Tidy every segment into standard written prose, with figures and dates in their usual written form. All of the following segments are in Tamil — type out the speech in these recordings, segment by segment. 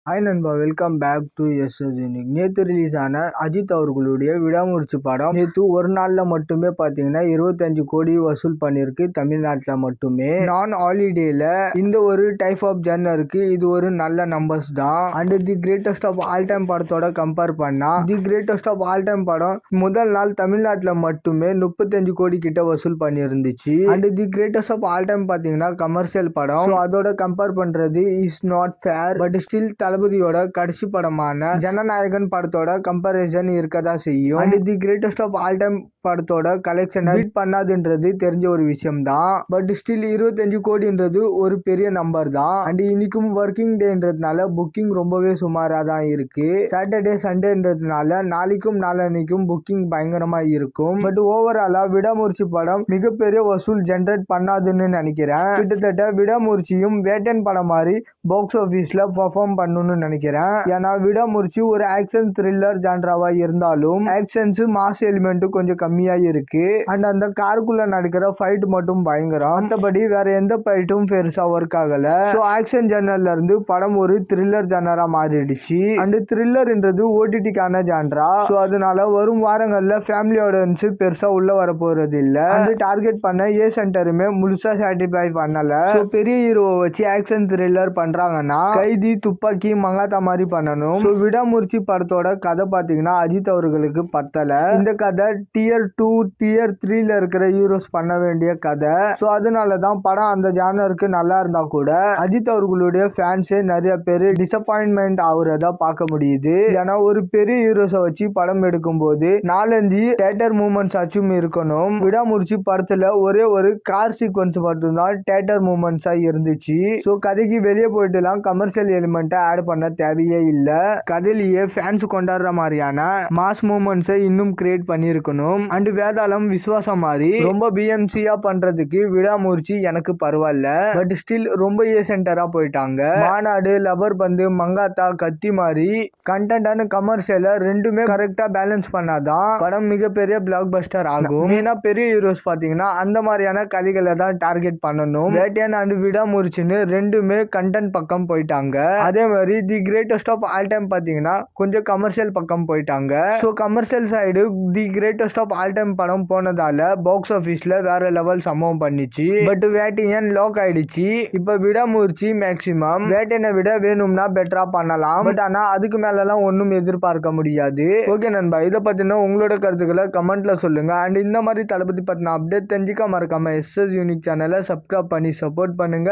ஹாய் நண்பா, welcome back to SS unique. நேற்று ரிலீஸ் ஆன அஜித் அவர்களுடைய விடாமுயற்சி படம் நேற்று ஒரு நாள்ல மட்டுமே பார்த்தீங்கன்னா 25 கோடி வசூல் பண்ணியிருக்கு தமிழ்நாட்டில் மட்டுமே. நான் ஹாலிடேல இந்த ஒரு டைப் ஆஃப் ஜன்னருக்கு இது ஒரு நல்ல நம்பர்ஸ் தான். And the greatest of all time படத்தோட கம்பேர் பண்ணா the greatest of all time படம் முதல் நாள் தமிழ்நாட்டில் மட்டுமே 35 கோடி கிட்ட வசூல் பண்ணியிருந்துச்சு. And the greatest of all time பார்த்தீங்கன்னா கமர்ஷியல் படம். அதோட கம்பேர் பண்றது is not fair. But still தளபதியோட கடைசி படமான ஜனநாயகன் படத்தோட கம்பேரிசன் இருக்கதா செய்யும். And the greatest of all time படத்தோட கலெக்ஷன் பீட் பண்ணாதுன்றது தெரிஞ்ச ஒரு விஷயம் தான். பட் ஸ்டில் 25 கோடின்றது ஒரு பெரிய நம்பர் தான். அண்ட் இன்னைக்கும் ஒர்க்கிங் டேன்றதுனால புக்கிங் ரொம்பவே சுமாரா தான் இருக்கு. சாட்டர்டே சண்டேன்றதுனால நாளைக்கும் நாளன்னைக்கும் புக்கிங் பயங்கரமா இருக்கும். பட் ஓவராலா விடாமுயற்சி படம் மிகப்பெரிய வசூல் ஜென்ரேட் பண்ணாதுன்னு நினைக்கிறேன். கிட்டத்தட்ட விடாமுயற்சியும் வேட்டன் படம் மாதிரி பாக்ஸ் ஆபீஸ்ல பெர்ஃபார்ம் பண்ணணும்னு நினைக்கிறேன். ஏன்னா விடாமுயற்சி ஒரு ஆக்ஷன் த்ரில்லர் ஜான்ராவா இருந்தாலும் ஆக்ஷன்ஸ் மாஸ் எலிமெண்ட் கொஞ்சம் கம்மியா இருக்கு. அண்ட் அந்த காருக்குள்ள நடக்கிற ஃபைட் மட்டும் பயங்கரம். மற்றபடி வேற எந்த ஃபைட்டும் பெருசா ஒர்க் ஆகல. சோ ஆக்ஷன் ஜானர்ல இருந்து படம் ஒரு த்ரில்லர் ஜானரா மாறிடுச்சு. அண்ட் த்ரில்லர்ன்றது ஓடிடிக்கான ஜான்ரா. சோ அதனால வரும் வாரங்கள்ல ஃபேமிலி ஆடியன்ஸ் பெருசா உள்ள வர போறது இல்ல. அந்த டார்கெட் பண்ண ஏ சென்டருமே முழுசா சாட்டிஸ்ஃபை பண்ணல. சோ பெரிய ஹீரோவை வச்சு ஆக்ஷன் த்ரில்லர் பண்றாங்கன்னா கைதி, துப்பாக்கி, மங்காத்தா மாதிரி பண்ணணும். சோ விடாமுயற்சி படத்தோட கதை பாத்தீங்கன்னா அஜித் அவர்களுக்கு பத்தல. இந்த கதை டியர் 2 டியர் 3ல இருக்கிற ஹீரோஸ் பண்ண வேண்டிய கதை. சோ அதனாலதான் படம் அந்த ஜானருக்கு நல்லா இருந்தா கூட அஜித் அவர்களுடைய ஃபேன்ஸே நிறைய பேர் டிசப்பாயின்மெண்ட் ஆகுறதா பார்க்க முடியுது. ஏன்னா ஒரு பெரிய ஹீரோஸை வச்சு படம் எடுக்கும் போது 4-5 தியேட்டர் மூமெண்ட்ஸ் ஆச்சும் இருக்கணும். விடாமுயற்சி படத்துல ஒரே ஒரு கார் சீக்வன்ஸ் மட்டும்தான் தியேட்டர் மூமெண்ட்ஸா இருந்துச்சு. சோ கதைக்கு வெளியே போயிட்டு எல்லாம் கமர்ஷியல் எலிமெண்ட்டை ஆட் பண்ண தேவையே இல்ல. கதையிலேயே ஃபேன்ஸ் கொண்டாடுற மாதிரியான மாஸ் மூமெண்ட்ஸை இன்னும் கிரியேட் பண்ணிருக்கணும். அண்ட் வேதாளம், விஸ்வாசம் மாதிரி ரொம்ப பிஎம்சியா பண்றதுக்கு விடாமுயற்சி எனக்கு பரவாயில்ல. பட் ஸ்டில் ரொம்ப ஏ சென்டரா போயிட்டாங்க. மாநாடு, லவர் பந்து, மங்காத்தா, கத்தி மாதிரி கண்டென்ட் அண்ட் கமர்ஷியல ரெண்டுமே கரெக்டா பேலன்ஸ் பண்ணாதான் படம் மிகப்பெரிய பிளாக் பஸ்டர் ஆகும். மெயினா பெரிய ஹீரோஸ் பாத்தீங்கன்னா அந்த மாதிரியான கதைகளை தான் டார்கெட் பண்ணணும். வேட்டையன் அண்ட் விடாமுயற்சின்னு ரெண்டுமே கண்டென்ட் பக்கம் போயிட்டாங்க. அதே மாதிரி the greatest of all time பாத்தீங்கன்னா கொஞ்சம் கமர்ஷியல் பக்கம் போயிட்டாங்க. So commercial side the greatest of all time படம் போனதால பாக்ஸ் ஆபீஸ்ல வேற லெவல் சம்பவம் பண்ணிச்சு. பட் வேட்டையன் லாக் ஆயிடுச்சு. இப்ப விடாமுயற்சி மேக்சிமம் வேட்டையனை விட வேணும்னா பெட்டரா பண்ணலாம். பட் ஆனா அதுக்கு மேல எல்லாம் ஒன்னும் எதிர்பார்க்க முடியாது. ஓகே நண்பா, இதை பத்தின உங்களோட கருத்துக்களை கமெண்ட்ல சொல்லுங்க. அண்ட் இந்த மாதிரி தளபதி பத்தின அப்டேட் தெரிஞ்சுக்க மறக்காம எஸ்எஸ் யூனிக் சேனலை சப்ஸ்கிரைப் பண்ணி சப்போர்ட் பண்ணுங்க.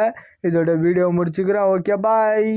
இதோட வீடியோ முடிச்சுக்கிறேன். ஓகே, பாய்.